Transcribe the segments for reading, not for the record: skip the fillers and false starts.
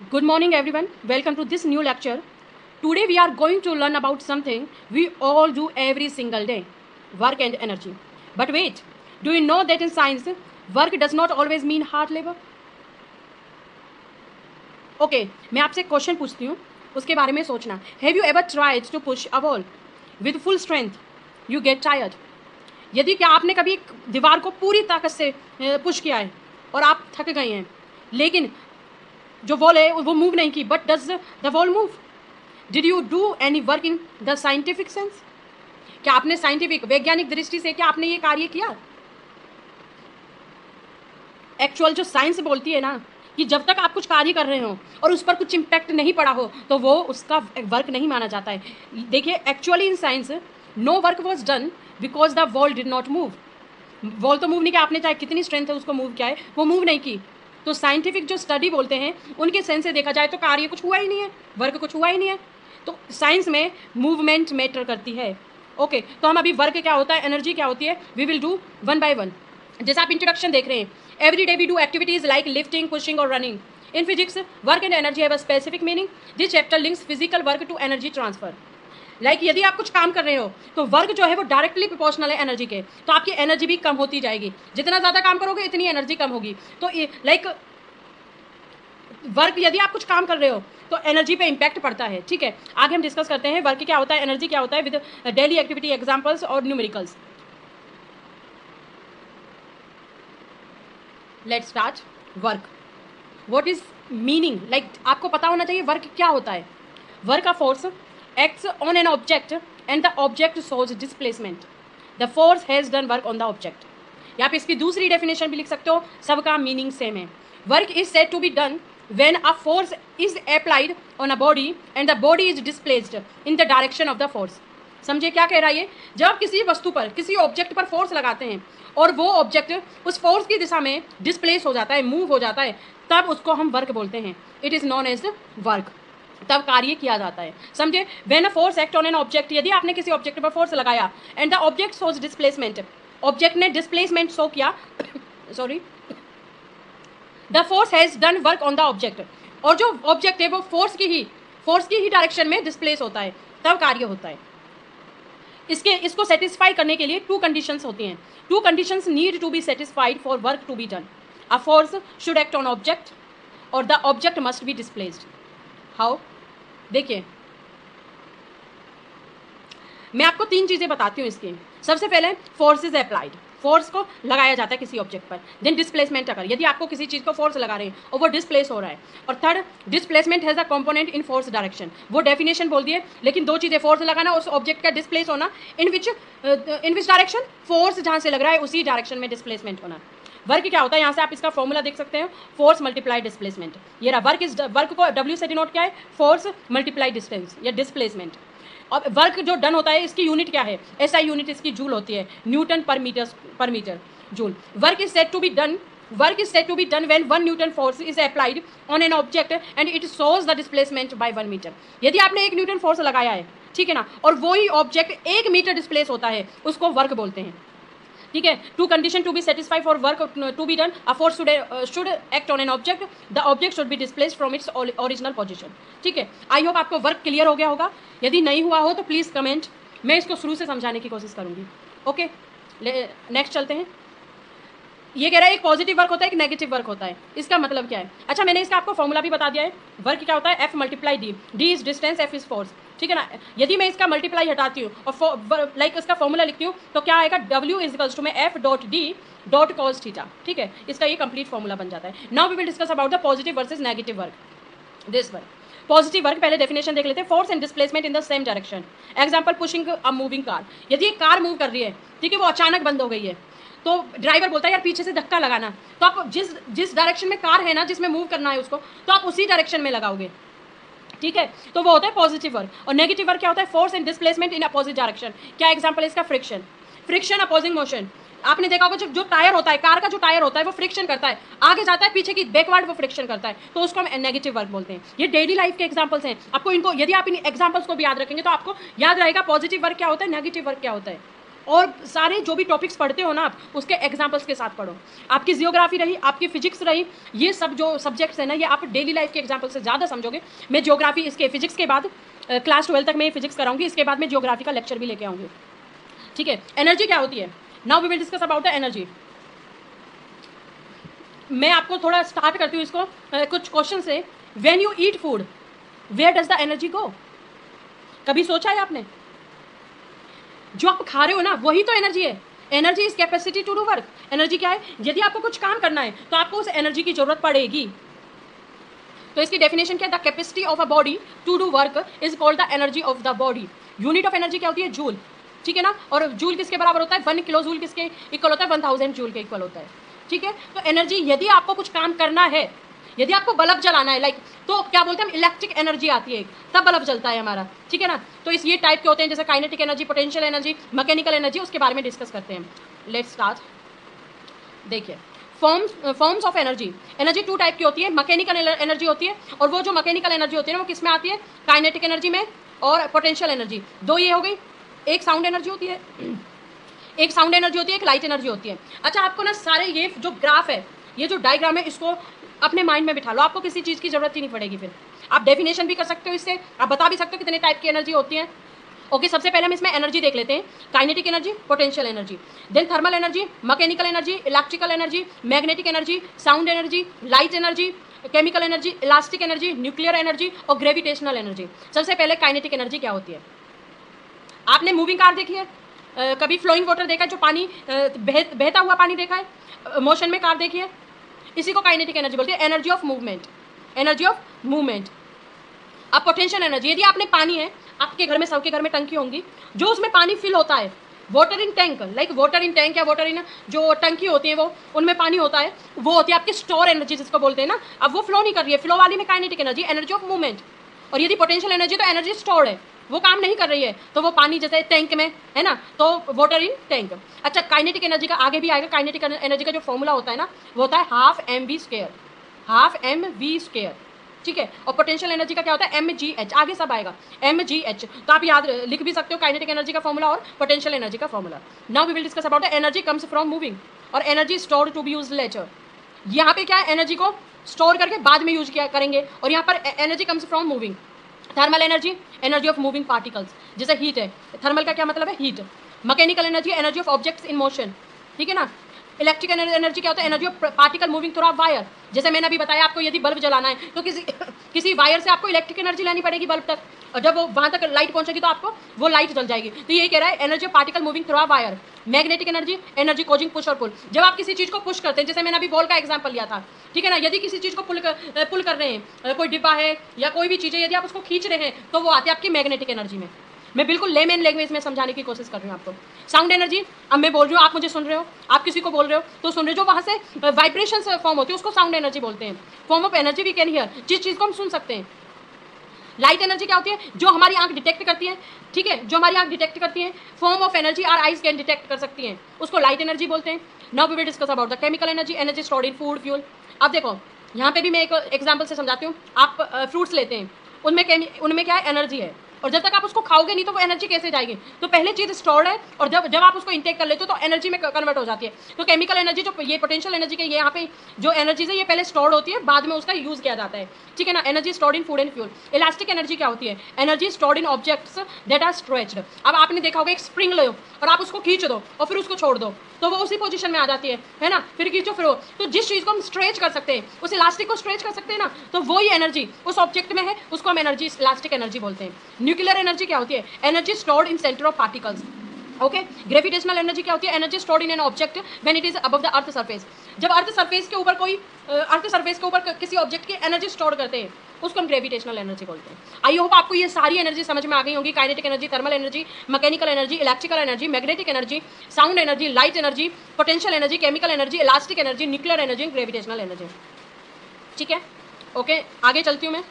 Good morning, everyone. Welcome to this new lecture. Today, we are going to learn about something we all do every single day, work and energy. But wait, do you know that in science, work does not always mean hard labor? Okay, मैं आपसे एक question पूछती हूँ, उसके बारे में सोचना. Have you ever tried to push a wall with full strength? You get tired. यदि क्या आपने कभी एक दीवार को पूरी ताकत से पुश किया है और आप थक गए हैं, लेकिन जो वॉल है वो मूव नहीं की, but does the wall move? Did you do any work in the scientific sense? क्या आपने साइंटिफिक वैज्ञानिक दृष्टि से क्या आपने ये कार्य किया? एक्चुअल जो साइंस बोलती है ना कि जब तक आप कुछ कार्य कर रहे हो और उस पर कुछ इम्पैक्ट नहीं पड़ा हो तो वो उसका वर्क नहीं माना जाता है. देखिए, actually in science no work was done because the wall did not move. Wall तो मूव नहीं किया, आपने चाहे कितनी स्ट्रेंथ है उसको मूव किया है, वो मूव नहीं की. तो साइंटिफिक जो स्टडी बोलते हैं उनके सेंस से देखा जाए तो कार्य कुछ हुआ ही नहीं है, वर्क कुछ हुआ ही नहीं है. तो साइंस में मूवमेंट मैटर करती है. ओके, तो हम अभी वर्क क्या होता है, एनर्जी क्या होती है, we will do one by one. जैसे आप इंट्रोडक्शन देख रहे हैं, every day we do activities like lifting, pushing और running. In physics, work and energy have a specific meaning. This chapter links physical work to energy transfer. Like यदि आप कुछ काम कर रहे हो तो वर्क जो है वो डायरेक्टली प्रोपोर्शनल है एनर्जी के, तो आपकी एनर्जी भी कम होती जाएगी. जितना ज़्यादा काम करोगे इतनी एनर्जी कम होगी. तो लाइक वर्क, यदि आप कुछ काम कर रहे हो तो एनर्जी पे इम्पैक्ट पड़ता है. ठीक है, आगे हम डिस्कस करते हैं वर्क क्या होता है, एनर्जी क्या होता है, विद डेली एक्टिविटी एग्जांपल्स और numericals. Let's start. Work, what is meaning, like आपको पता होना चाहिए वर्क क्या होता है. Work a force acts on an object and the object shows displacement. The force has done work on the object. या आप इसकी दूसरी डेफिनेशन भी लिख सकते हो, सबका मीनिंग सेम है. Work is said to be done when a force is applied on a body and the body is displaced in the direction of the force. समझे क्या कह रहा है ये? जब आप किसी वस्तु पर, किसी ऑब्जेक्ट पर फोर्स लगाते हैं और वो ऑब्जेक्ट उस फोर्स की दिशा में डिस्प्लेस हो जाता है, मूव हो जाता है, तब उसको हम वर्क बोलते हैं. It is known as work. तब कार्य किया जाता है. समझे? When a force act on an object, यदि आपने किसी ऑब्जेक्ट पर फोर्स लगाया and the object shows displacement, object ने डिस्प्लेसमेंट शो किया, sorry, the force has done work on the object. और जो ऑब्जेक्ट है वो फोर्स की ही डायरेक्शन में डिस्प्लेस होता है, तब कार्य होता है. इसको सेटिस्फाई करने के लिए टू कंडीशंस होती हैं. Two conditions need to be satisfied for work to be done. A force should act on object और the object must be displaced. How? देखिए, मैं आपको तीन चीज़ें बताती हूँ इसकी. सबसे पहले फोर्स इज अप्लाइड, फोर्स को लगाया जाता है किसी ऑब्जेक्ट पर. देन डिस्प्लेसमेंट अगर, यदि आपको किसी चीज़ को फोर्स लगा रहे हैं और वो डिस्प्लेस हो रहा है. और third, displacement has a component in force direction. वो डेफिनेशन बोल दिए, लेकिन दो चीज़ें, फोर्स लगाना और उस ऑब्जेक्ट का डिस्प्लेस होना. इन विच डायरेक्शन, फोर्स जहाँ से लग रहा है उसी डायरेक्शन में डिस्प्लेसमेंट होना. वर्क क्या होता है, यहाँ से आप इसका फॉर्मूला देख सकते हैं, फोर्स मल्टीप्लाई डिस्प्लेसमेंट. ये रहा वर्क को W से डिनोट क्या है, फोर्स मल्टीप्लाई डिस्टेंस या डिस्प्लेसमेंट. और वर्क जो डन होता है इसकी यूनिट क्या है, SI यूनिट इसकी जूल होती है, न्यूटन पर metre joule. Work is said to be done when 1 newton force is applied on an object and it shows the displacement by 1 metre. यदि आपने 1 न्यूटन फोर्स लगाया है, ठीक है ना, और वही ऑब्जेक्ट 1 मीटर डिस्प्लेस होता है, उसको वर्क बोलते हैं. ठीक है, two condition to be satisfied for work to be done. A force should act on an object, the object should be displaced from its original position. ठीक है, आई होप आपको वर्क क्लियर हो गया होगा. यदि नहीं हुआ हो तो प्लीज़ कमेंट, मैं इसको शुरू से समझाने की कोशिश करूँगी. ओके, नेक्स्ट चलते हैं. ये कह रहा है एक पॉजिटिव वर्क होता है, एक नेगेटिव वर्क होता है. इसका मतलब क्या है? अच्छा, मैंने इसका आपको फॉर्मूला भी बता दिया है. वर्क क्या होता है, F multiply D. D is distance, F is force. ठीक है ना. यदि मैं इसका मल्टीप्लाई हटाती हूँ और लाइक इसका फॉर्मूला लिखती हूँ तो क्या आएगा, W इज इक्वल्स टू में F dot D dot cos theta. ठीक है, इसका ये कंप्लीट फॉर्मूला बन जाता है. Now we will discuss about the positive versus negative work. This work, positive work, पहले डेफिनेशन देख लेते हैं. Force and displacement in the same direction. Example, pushing a moving car. यदि एक कार मूव कर रही है, ठीक है, वो अचानक बंद हो गई है, तो ड्राइवर बोलता है यार पीछे से धक्का लगाना. तो आप जिस डायरेक्शन में कार है ना, जिसमें मूव करना है उसको, तो आप उसी डायरेक्शन में लगाओगे. ठीक है, तो वो होता है पॉजिटिव वर्क. और नेगेटिव वर्क क्या होता है, force and displacement in opposite direction. क्या एग्जांपल है इसका, फ्रिक्शन अपोजिंग मोशन. आपने देखा होगा जो टायर होता है, कार का जो टायर होता है वो फ्रिक्शन करता है, आगे जाता है, पीछे की बैकवर्ड वो फ्रिक्शन करता है, तो उसको हम नेगेटिव वर्क बोलते हैं. ये डेली लाइफ के एग्जांपल्स हैं. आपको इनको, यदि आप इन एग्जांपल्स को भी याद रखेंगे तो आपको याद रहेगा पॉजिटिव वर्क क्या होता है, नेगेटिव वर्क क्या होता है. और सारे जो भी टॉपिक्स पढ़ते हो ना आप, उसके एग्जाम्पल्स के साथ पढ़ो। आपकी जियोग्राफी रही, आपकी फिजिक्स रही, ये सब जो सब्जेक्ट्स है ना, ये आप डेली लाइफ के एग्जाम्पल से ज़्यादा समझोगे। मैं जियोग्राफी इसके फिजिक्स के बाद क्लास 12 तक मैं फिजिक्स कराऊंगी, इसके बाद मैं जियोग्राफी का लेक्चर भी लेके आऊँगी, ठीक है। एनर्जी क्या होती है, now we will discuss about the energy. मैं आपको थोड़ा स्टार्ट करती हूँ इसको कुछ क्वेश्चन से। When you eat food where does the energy go? कभी सोचा है आपने? जो आप खा रहे हो ना, वही तो एनर्जी है। Energy is capacity to do work. Energy क्या है? यदि आपको कुछ काम करना है तो आपको उस एनर्जी की जरूरत पड़ेगी। तो इसकी डेफिनेशन क्या है? The capacity of a body to do work is called the energy of the body. Unit of energy क्या होती है? जूल, ठीक है ना। और जूल किसके बराबर होता है? 1 किलो जूल किसके इक्वल होता है? 1000 जूल के इक्वल होता है, ठीक है। तो एनर्जी, यदि आपको कुछ काम करना है, यदि आपको बल्ब जलाना है, लाइक, तो क्या बोलते हैं हम, इलेक्ट्रिक एनर्जी आती है, तब बल्ब जलता है हमारा, ठीक है ना। तो इस ये टाइप के होते हैं, जैसे kinetic energy, potential energy, mechanical energy, उसके बारे में डिस्कस करते हैं। Let's start. देखिए, forms of energy. Energy 2 type की होती है, मैकेनिकल एनर्जी होती है, और वो जो मैकेनिकल एनर्जी होती है ना, वो किस में आती है? काइनेटिक एनर्जी में और पोटेंशियल एनर्जी। दो ये हो गई। एक साउंड एनर्जी होती है, एक साउंड एनर्जी होती है, एक लाइट एनर्जी होती है। अच्छा, आपको ना सारे ये जो ग्राफ है, ये जो डायग्राम है, इसको अपने माइंड में बिठा लो, आपको किसी चीज़ की जरूरत ही नहीं पड़ेगी। फिर आप डेफिनेशन भी कर सकते हो इससे, आप बता भी सकते हो कितने टाइप की एनर्जी होती है। ओके, सबसे पहले हम इसमें एनर्जी देख लेते हैं। Kinetic energy, potential energy, then thermal energy, mechanical energy, electrical energy, magnetic energy, sound energy, light energy, chemical energy, elastic energy, nuclear energy और ग्रेविटेशनल एनर्जी। सबसे पहले काइनेटिक एनर्जी क्या होती है? आपने मूविंग कार देखी है? कभी फ्लोइंग वाटर देखा है, जो पानी बहता हुआ पानी देखा है? मोशन में कार देखी है? इसी को काइनेटिक एनर्जी बोलते हैं, energy of movement, energy of movement. अब पोटेंशियल एनर्जी, यदि आपने पानी है, आपके घर में, सबके घर में टंकी होंगी, जो उसमें पानी फिल होता है, water in tank, like water in tank या वाटर इन जो टंकी होती है, वो उनमें पानी होता है, वो होती है आपकी स्टोर एनर्जी, जिसको बोलते हैं ना। अब वो फ्लो नहीं कर रही है, फ्लो वाली में kinetic energy, energy of movement. और यदि पोटेंशियल एनर्जी, तो एनर्जी स्टोर्ड है, वो काम नहीं कर रही है, तो वो पानी जैसे टैंक में है ना, तो वाटर इन टैंक। अच्छा, काइनेटिक एनर्जी का आगे भी आएगा। काइनेटिक एनर्जी का जो फॉर्मूला होता है ना, वो होता है हाफ mv², हाफ mv², ठीक है। और पोटेंशियल एनर्जी का क्या होता है? mgh, आगे सब आएगा, mgh। तो आप याद लिख भी सकते हो काइनेटिक एनर्जी का फॉर्मूला और पोटेंशियल एनर्जी का formula. Now we will discuss about the energy comes from moving और energy stored to be used later. यहाँ पे क्या है? एनर्जी को स्टोर करके बाद में यूज किया करेंगे, और यहाँ पर energy comes from moving. Thermal energy, energy of moving particles, जैसे हीट है, थर्मल का क्या मतलब है? Heat. Mechanical energy, energy of objects in motion, ठीक है ना। इलेक्ट्रिक एनर्जी क्या होता है? Energy of particle moving through a wire. जैसे मैंने अभी बताया आपको, यदि बल्ब जलाना है तो किसी वायर से आपको इलेक्ट्रिक एनर्जी लानी पड़ेगी बल्ब तक, और जब वो वहाँ तक लाइट पहुँचेगी तो आपको वो लाइट जल जाएगी। तो ये कह रहा है energy of particle moving through a wire. Magnetic energy, energy causing push और पुल। जब आप किसी चीज़ को पुश करते हैं, जैसे मैंने अभी बॉल का एग्जाम्पल लिया था, ठीक है ना, यदि किसी चीज़ को पुल कर रहे हैं, कोई डिब्बा है या कोई भी चीज़ है, यदि आप उसको खींच रहे हैं, तो वो आती है आपकी मैग्नेटिक एनर्जी में। मैं बिल्कुल लेमैन लैंग्वेज में समझाने की कोशिश कर रही हूँ आपको। साउंड एनर्जी, अब मैं बोल रही हूँ, आप मुझे सुन रहे हो, आप किसी को बोल रहे हो तो सुन रहे हो, जो वहाँ से वाइब्रेशन फॉर्म होती है, उसको साउंड एनर्जी बोलते हैं। Form of energy we can hear, जिस चीज़ को हम सुन सकते हैं। लाइट एनर्जी क्या होती है? जो हमारी आंख डिटेक्ट करती है, ठीक है, जो हमारी आंख डिटेक्ट करती है। Form of energy are eyes can detect कर सकती हैं, उसको लाइट एनर्जी बोलते हैं। Now we will discuss about the chemical energy, energy stored in food fuel. अब देखो, यहाँ पे भी मैं एक एग्जाम्पल से समझाती हूँ। आप फ्रूट्स लेते हैं, उनमें क्या है? एनर्जी है, और जब तक आप उसको खाओगे नहीं तो वो एनर्जी कैसे जाएगी? तो पहले चीज़ स्टोर्ड है, और जब आप उसको इंटेक कर लेते हो तो एनर्जी में कन्वर्ट हो जाती है। तो केमिकल एनर्जी, जो ये पोटेंशियल एनर्जी के यहाँ पे जो एनर्जीज है, ये पहले स्टोर्ड होती है, बाद में उसका यूज किया जाता है, ठीक है ना। Energy stored in food and fuel. Elastic energy क्या होती है? Energy stored in objects that are stretched. अब आपने देखा होगा, एक स्प्रिंग लो और आप उसको खींच दो और फिर उसको छोड़ दो, तो वो उसी पोजीशन में आ जाती है ना। फिर खींचो, फिर तो जिस चीज़ को हम स्ट्रेच कर सकते हैं, उस इलास्टिक को स्ट्रेच कर सकते हैं ना, तो वही एनर्जी उस ऑब्जेक्ट में है, उसको हम एनर्जी, इलास्टिक एनर्जी बोलते हैं। न्यूक्लियर एनर्जी क्या होती है? Energy stored in centre of particles. Okay, gravitational energy क्या होती है? Energy stored in an object when it is above the earth surface. जब अर्थ सरफेस के ऊपर किसी ऑब्जेक्ट की एनर्जी स्टोर करते हैं, उसको हम ग्रेविटेशनल एनर्जी बोलते हैं। आई होप आपको ये सारी एनर्जी समझ में आ गई होगी। Kinetic energy, thermal energy, mechanical energy, electrical energy, magnetic energy, sound energy, light energy, potential energy, chemical energy, elastic energy, nuclear energy, gravitational energy, ठीक है। ओके, आगे चलती हूँ मैं।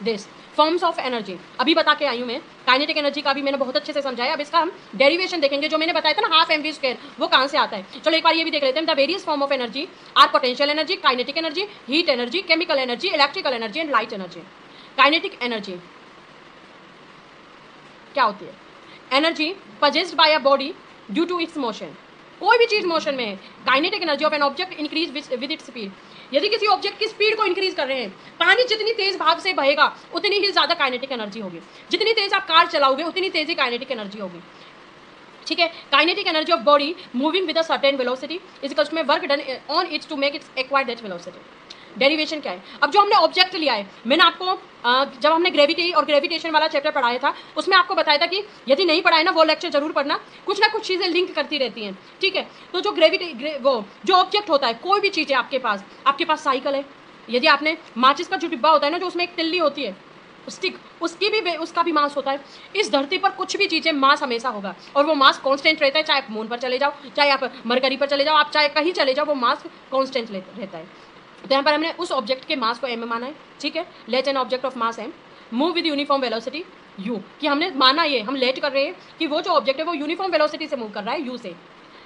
दिस फॉर्म्स ऑफ एनर्जी अभी बता के आई हूँ मैं। काइनेटिक एनर्जी का भी मैंने बहुत अच्छे से समझाया। अब इसका हम डेरिवेशन देखेंगे, जो मैंने बताया था ना, हाफ mv², वो कहाँ से आता है। चलो एक बार ये भी देख लेते हैं। The various form of energy are potential energy, kinetic energy, heat energy, chemical energy, electrical energy and light energy. Kinetic energy क्या होती है? Energy possessed by a body due to its motion. कोई भी चीज मोशन में है, kinetic energy of an object increase with its speed. यदि किसी ऑब्जेक्ट की स्पीड को इंक्रीज कर रहे हैं, पानी जितनी तेज भाग से बहेगा उतनी ही ज्यादा काइनेटिक एनर्जी होगी। जितनी तेज आप कार चलाओगे उतनी तेज ही काइनेटिक एनर्जी होगी। ठीक है, kinetic energy of body moving with a certain velocity is equals to work done on its to make its acquire that velocity. Derivation क्या है? अब जो हमने ऑब्जेक्ट लिया है, मैंने आपको जब हमने ग्रेविटी और ग्रेविटेशन वाला चैप्टर पढ़ाया था उसमें आपको बताया था कि यदि नहीं पढ़ाए ना वो लेक्चर जरूर पढ़ना, कुछ ना कुछ चीज़ें लिंक करती रहती हैं। ठीक है, तो जो वो जो ऑब्जेक्ट होता है, कोई भी चीज़ है आपके पास साइकिल है, यदि आपने माचिस का जो डिब्बा होता है ना, जो उसमें एक तिल्ली होती है स्टिक, उसका भी मास होता है। इस धरती पर कुछ भी चीज़ें मास हमेशा होगा और वो मास कांस्टेंट रहता है। चाहे आप मून पर चले जाओ, चाहे आप मरकरी पर चले जाओ, आप चाहे कहीं चले जाओ, वो मास कांस्टेंट रहता है। तो यहाँ पर हमने उस ऑब्जेक्ट के मास को m में माना है। ठीक है, let an object of mass m move with uniform velocity u, कि हमने माना ये, हम लेट कर रहे हैं कि वो जो ऑब्जेक्ट है वो यूनिफॉर्म वेलोसिटी से मूव कर रहा है u से।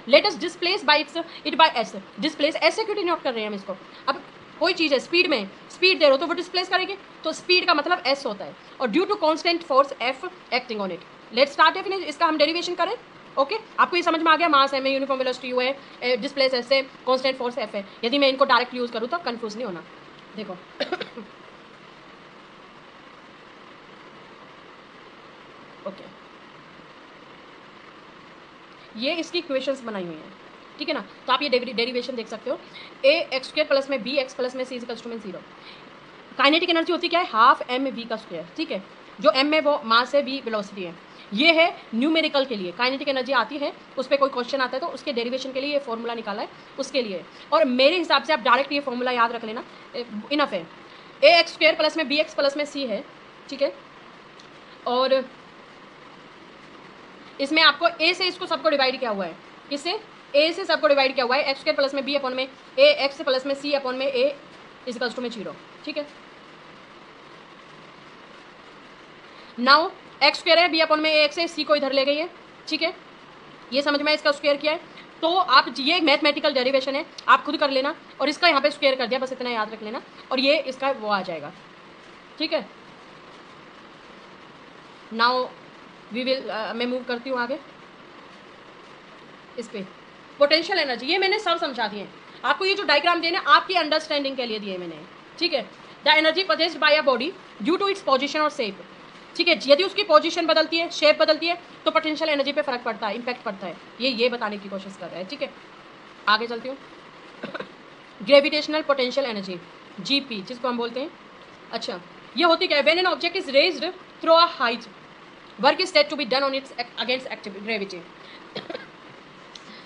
Let us displace bye it by s, displace ऐसे क्यों डिनोट कर रहे हैं हम इसको? अब कोई चीज़ है स्पीड में, स्पीड दे रहे हो तो वो डिस्प्लेस करेगी, तो स्पीड का मतलब s होता है, और due to constant force f acting on it. Let start definition, इसका हम डेरिवेशन करें। ओके, आपको ये समझ में आ गया? मास है में, यूनिफॉर्म वेलोसिटी u है, डिस्प्लेस s है, कांस्टेंट फोर्स f है। यदि मैं इनको डायरेक्ट यूज करूँ तो कंफ्यूज नहीं होना। देखो ओके, ये इसकी इक्वेशंस बनाई हुई हैं। ठीक है ना, तो आप ये डेरिवेशन देख सकते हो। a x स्क्वायर प्लस में b x प्लस में c इज इक्वल्स टू में 0। काइनेटिक एनर्जी होती क्या है? हाफ m v का स्क्वायर। ठीक है, जो m है वो मास है, v वेलोसिटी है। ये है न्यूमेरिकल के लिए काइनेटिक एनर्जी आती है, उस पर कोई क्वेश्चन आता है तो उसके डेरिवेशन के लिए ये फॉर्मूला निकाला है, उसके लिए। और मेरे हिसाब से आप डायरेक्ट ये फॉर्मूला याद रख लेना, इनफ है। ए एक्स स्क्वायर प्लस में बी एक्स प्लस में सी है। ठीक है, और इसमें आपको ए से इसको सबको डिवाइड किया हुआ है, किससे? ए से सबको डिवाइड किया हुआ है। एक्स स्क्वायर प्लस में बी अपॉन में ए एक्स प्लस में सी अपॉन में ए इज इक्वल्स टू में 0। ठीक है, नाउ एक्स स्क्वायर है, बी अपॉन में ए एक्स है, सी को इधर ले गई है। ठीक है, ये समझ में इसका स्क्वायर किया है, तो आप ये मैथमेटिकल डेरिवेशन है, आप खुद कर लेना, और इसका यहाँ पे स्क्वायर कर दिया, बस इतना याद रख लेना, और ये इसका वो आ जाएगा। ठीक है, नाउ वी विल, मैं मूव करती हूँ आगे इस पे। पोटेंशियल एनर्जी, ये मैंने सब समझा दिए हैं आपको, ये जो डायग्राम दिए ना आपकी अंडरस्टैंडिंग के लिए दिए मैंने। ठीक है, the energy possessed by a body due to its position और शेप। ठीक है, यदि उसकी पोजीशन बदलती है, शेप बदलती है, तो पोटेंशियल एनर्जी पे फर्क पड़ता है, इम्पैक्ट पड़ता है। ये बताने की कोशिश कर रहा है। ठीक है, आगे चलती हूँ। ग्रेविटेशनल पोटेंशियल एनर्जी, जीपी, जिसको हम बोलते हैं। अच्छा, ये होती क्या है? When an object is raised through a height, work is said to be done on its against active gravity.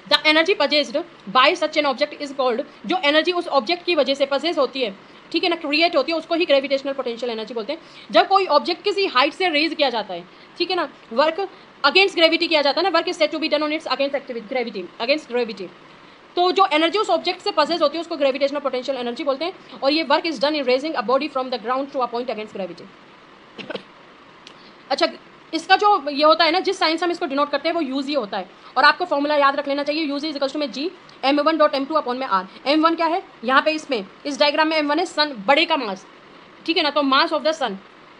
The energy possessed by such an object is called, जो एनर्जी उस ऑब्जेक्ट की वजह से पजेस होती है, ठीक है ना, क्रिएट होती है, उसको ही ग्रेविटेशनल पोटेंशियल एनर्जी बोलते हैं। जब कोई ऑब्जेक्ट किसी हाइट से रेज किया जाता है, ठीक है ना, वर्क अगेंस्ट ग्रेविटी किया जाता है ना, work is said to be done on its against gravity, तो जो एनर्जी उस ऑब्जेक्ट से पजेस होती है उसको ग्रेविटेशनल पोटेंशियल एनर्जी बोलते हैं। और ये work is done in raising a body from the ground to a point against gravity. अच्छा, इसका जो ये होता है ना, जिस साइंस हम इसको डिनोट करते हैं वो यूज ही होता है, और आपको फॉर्मूला याद रख लेना चाहिए। यूज इज इक्वल्स टू में जी m1.m2 अपॉन में r। m1 क्या है यहाँ पे, इसमें इस डायग्राम में m1 है सन, बड़े का मास, ठीक है ना, तो mass of the sun.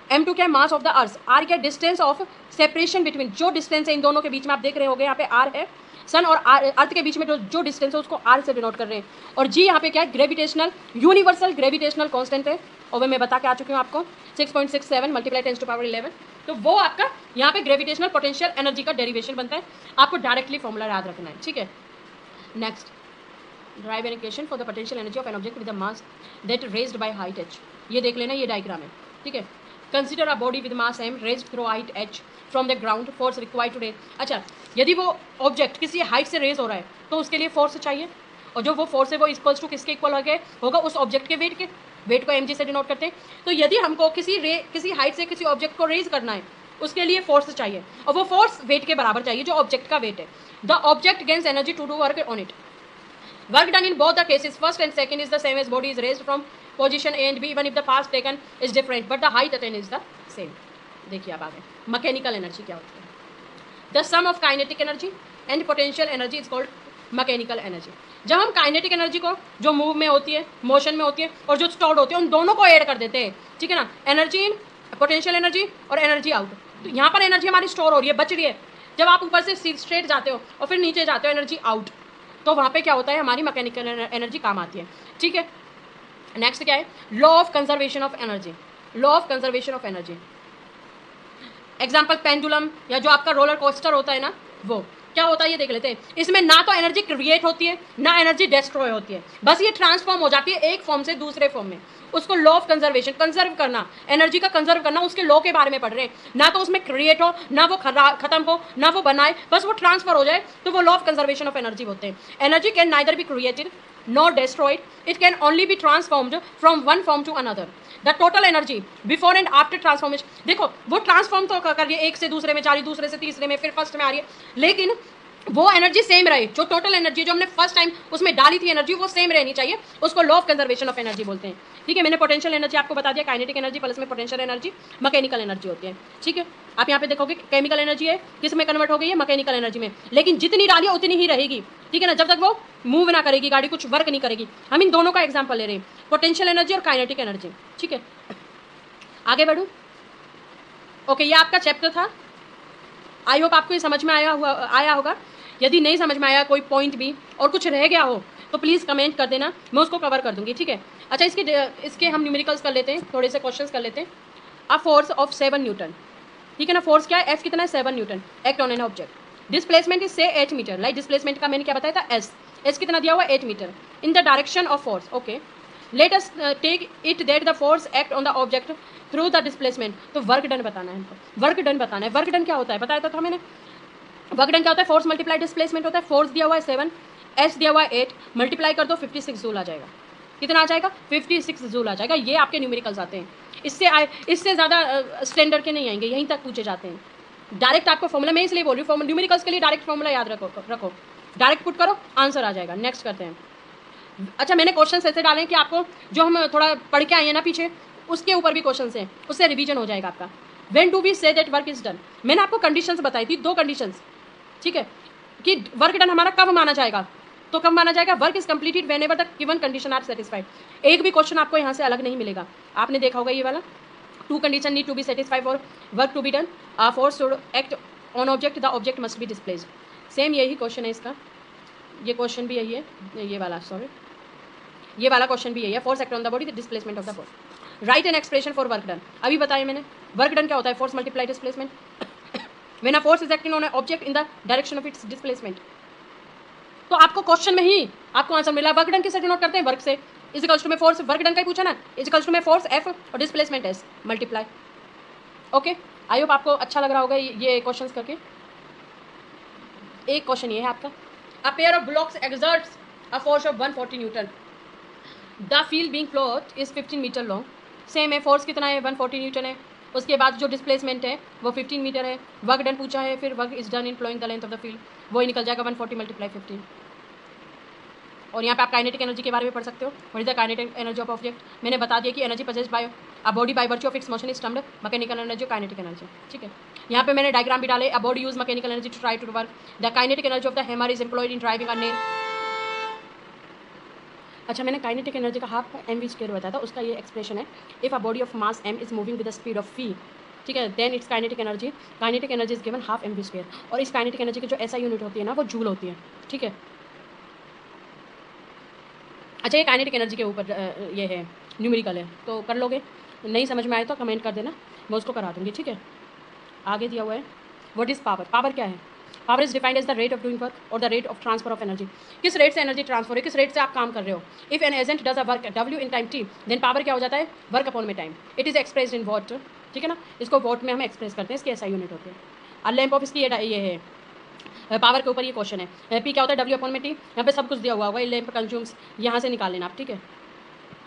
m2 क्या है? Mass of the earth. r क्या? डिस्टेंस ऑफ सेपरेशन बिटवीन, जो डिस्टेंस है इन दोनों के बीच में, आप देख रहे होंगे यहाँ पे r है, सन और अर्थ के बीच में जो डिस्टेंस है उसको r से डिनोट कर रहे हैं। और जी यहाँ पे क्या है? ग्रेविटेशनल, यूनिवर्सल ग्रेविटेशनल कांस्टेंट है, और वो मैं बता के आ चुकी हूँ आपको, 6.67 मल्टीप्लाई 10⁻11। तो वो आपका यहाँ पे ग्रेविटेशनल पोटेंशियल एनर्जी का डेरिवेशन बनता है, आपको डायरेक्टली फॉर्मूला याद रखना है। ठीक है, next, drive an equation for the potential energy of an object with the mass that raised by height h। ये देख लेना, ये डायग्राम है। ठीक है, consider a body with mass m raised through height h from the ground, force required to raise. अच्छा, यदि वो ऑब्जेक्ट किसी हाइट से रेज हो रहा है तो उसके लिए फोर्स चाहिए, और जो वो फोर्स है वो इक्वल्स टू किसके इक्वल होगा? उस ऑब्जेक्ट के वेट के। वेट को mg से डिनोट करते हैं। तो यदि हमको किसी हाइट से किसी ऑब्जेक्ट को रेज करना है, उसके लिए फोर्स चाहिए, और वो फोर्स वेट के बराबर चाहिए जो ऑब्जेक्ट का वेट है। The object gains energy to do work on it. Work done in both the cases first and second is the same as body is raised from position A and B even if the path taken is different but the height attain is the same. देखिए अब आगे mechanical energy क्या होती है। The sum of kinetic energy and potential energy is called mechanical energy. जब हम kinetic energy को, जो मूव में होती है, मोशन में होती है, और जो स्टोर्ड होती है, उन दोनों को ऐड कर देते हैं, ठीक है ना, एनर्जी इन, पोटेंशियल एनर्जी और एनर्जी आउट। तो यहाँ पर एनर्जी हमारी स्टोर हो रही है, बच रही है, जब आप ऊपर से स्ट्रेट जाते हो और फिर नीचे जाते हो एनर्जी आउट, तो वहाँ पे क्या होता है, हमारी मैकेनिकल एनर्जी काम आती है, ठीक है। नेक्स्ट क्या है, law of conservation of energy, law of conservation of energy. Example pendulum या जो आपका रोलर कोस्टर होता है ना, वो क्या होता है ये देख लेते हैं। इसमें ना तो एनर्जी क्रिएट होती है ना एनर्जी डिस्ट्रॉय होती है, बस ये ट्रांसफॉर्म हो जाती है एक फॉर्म से दूसरे फॉर्म में। उसको लॉ ऑफ कंजर्वेशन, कंजर्व करना, एनर्जी का कंजर्व करना, उसके लॉ के बारे में पढ़ रहे हैं। ना तो उसमें क्रिएट हो, ना वो खत्म हो, ना वो बनाए, बस वो ट्रांसफर हो जाए, तो वो law of conservation of energy होते हैं। Energy can neither be created nor destroyed, it can only be transformed from one form to another. The total energy before and after transformation, देखो वो ट्रांसफॉर्म तो कर रही है, एक से दूसरे में जा रही, दूसरे से तीसरे में, फिर फर्स्ट में आ रही है, लेकिन वो एनर्जी सेम रहे। जो टोटल एनर्जी जो हमने फर्स्ट टाइम उसमें डाली थी एनर्जी, वो सेम रहनी चाहिए, उसको law of conservation of energy बोलते हैं, ठीक है। मैंने पोटेंशियल एनर्जी आपको बता दिया, काइनेटिक एनर्जी प्लस में पोटेंशियल एनर्जी मैकेनिकल एनर्जी होती है, ठीक है। आप यहाँ पे देखोगे केमिकल एनर्जी है, किस में कन्वर्ट हो गई है, मैकेनिकल एनर्जी में, लेकिन जितनी डाली है उतनी ही रहेगी, ठीक है ना, जब तक वो मूव ना करेगी, गाड़ी कुछ वर्क नहीं करेगी। हम इन दोनों का एग्जाम्पल ले रहे हैं, पोटेंशियल एनर्जी और काइनेटिक एनर्जी, ठीक है। आगे बढ़ूँ, ओके, ये आपका चैप्टर था। आई होप आपको ये समझ में आया होगा। यदि नहीं समझ में आया कोई पॉइंट भी और कुछ रह गया हो तो प्लीज़ कमेंट कर देना, मैं उसको कवर कर दूंगी, ठीक है। अच्छा, इसके हम न्यूमेरिकल्स कर लेते हैं, थोड़े से क्वेश्चंस कर लेते हैं। अ फोर्स ऑफ 7 न्यूटन, ठीक है ना, फोर्स क्या है, एफ कितना है, 7 Newton, act on an object. Displacement is से 8 मीटर, लाइक डिस्प्लेसमेंट का मैंने क्या बताया था, एस कितना दिया हुआ, 8 meter, in the direction of force, okay. Let us take it that the force act on the object through the displacement. तो वर्क डन बताना है हमको, वर्क डन बताना है। वर्क डन क्या होता है बताया था मैंने, वर्क डन क्या होता है, फोर्स मल्टीप्लाई डिस्प्लेसमेंट होता है। फोर्स दिया हुआ है 7, एस दिया हुआ है 8, मल्टीप्लाई कर दो 56 जूल आ जाएगा। कितना आ जाएगा, 56 जूल आ जाएगा। ये आपके न्यूमेरिकल्स आते हैं, इससे ज़्यादा स्टैंडर्ड के नहीं आएंगे, यहीं तक पूछे जाते हैं। डायरेक्ट आपको फॉर्मूला, मैं इसलिए बोल रही हूँ, न्यूमेरिकल्स के लिए डायरेक्ट फॉर्मूला याद रखो, डायरेक्ट पुट करो, आंसर आ जाएगा। नेक्स्ट करते हैं। अच्छा, मैंने क्वेश्चन ऐसे डाले हैं कि आपको जो हम थोड़ा पढ़ के आए हैं ना पीछे, उसके ऊपर भी क्वेश्चन हैं, उससे रिवीजन हो जाएगा आपका। When do we say that work is done, मैंने आपको कंडीशंस बताई थी, 2 कंडीशंस, ठीक है, कि वर्क डन हमारा कब माना जाएगा, तो कब माना जाएगा, work is completed whenever the given condition are satisfied. एक भी क्वेश्चन आपको यहाँ से अलग नहीं मिलेगा, आपने देखा होगा ये वाला, 2 condition need to be satisfied for work to be done, force should act on object, the object must be displaced. Same यही क्वेश्चन है इसका, ये क्वेश्चन भी यही है, ये वाला सॉरी, ये वाला क्वेश्चन भी यही है, force act on the body, the displacement of the force. Right an expression for work done, अभी बताया मैंने, वर्क डन क्या होता है, force multiply displacement, when a force is acting on a object in the direction of its displacement. तो आपको question में ही आपको आंसर मिला, वर्क डन किससे डिनोट करते हैं, वर्क से, इज इक्वल्स टू में फोर्स, वर्क डन का ही पूछा ना, इज इक्वल्स टू में फोर्स एफ और डिस्प्लेसमेंट एस मल्टीप्लाई। ओके, आई होप आपको अच्छा लग रहा होगा ये क्वेश्चंस करके। एक क्वेश्चन ये है आपका, a pair of blocks exerts a force of 140 newton, the field being float is 15 meter long. Same है, फोर्स कितना है, 140 न्यूटन है, उसके बाद जो डिस्प्लेसमेंट है वो 15 मीटर है, वर्क डन पूछा है, फिर work is done in flowing the length of the field, वही निकल जाएगा 140 मल्टीप्लाई 15। और यहाँ पे आप काइनेटिक एनर्जी के बारे में पढ़ सकते हो, what is the kinetic energy of object, मैंने बता दिया कि energy possessed by a body by virtue of its motion is termed mechanical energy, kinetic energy, ठीक है। यहाँ पे मैंने डायग्राम भी डाले, a body use mechanical energy to try to work, the kinetic energy of the hammer is employed in driving a nail. अच्छा, मैंने kinetic energy का हाफ एम वी स्क्वायर बताया था, उसका ये एक्सप्रेशन है, if a body of mass M is moving with the speed of V, ठीक है, then it's kinetic energy is given half M V square. और इस काइनेटिक एनर्जी की जो ऐसा यूनिट होती है ना, वो जूल होती है, ठीक है। अच्छा, ये काइनेटिक एनर्जी के ऊपर ये है, न्यूमेरिकल है, तो कर लोगे, नहीं समझ में आए तो कमेंट कर देना, मैं उसको करा दूँगी, ठीक है। आगे दिया हुआ है, व्हाट इज़ पावर, पावर क्या है, power is defined as the rate of doing work और the rate of transfer of energy, किस रेट से एनर्जी ट्रांसफर है, किस रेट से आप काम कर रहे हो। If an agent does a work W in time T, then power क्या हो जाता है, वर्क अपॉन में time, it is expressed in watt, ठीक है ना, इसको वॉट में हम एक्सप्रेस करते हैं, इसकी ऐसा यूनिट होती है। अ लैंप ऑफ इसकी ये है, पावर के ऊपर ये क्वेश्चन है, P क्या होता है, W अपॉन में T, यहाँ पे सब कुछ दिया हुआ होगा, ये लैंप कंज्यूम्स, यहाँ से निकाल लेना आप, ठीक है।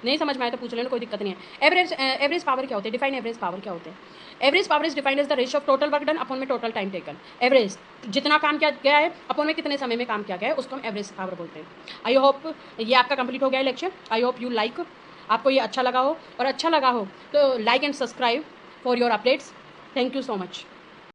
नहीं समझ में आए तो पूछ लेना, कोई दिक्कत नहीं है। एवरेज पावर क्या होती है, डिफाइन एवरेज पावर क्या होते हैं। Average power is defined as the ratio of total work done upon में टोटल टाइम टेकन। एवरेज जितना काम किया गया है अपॉन में कितने समय में काम किया गया है, उसको हम एवरेज पावर बोलते हैं। आई होप ये आपका कंप्लीट हो गया है lecture, I hope you like, आपको ये अच्छा लगा हो, और अच्छा लगा हो तो like and subscribe for your updates. Thank you so much.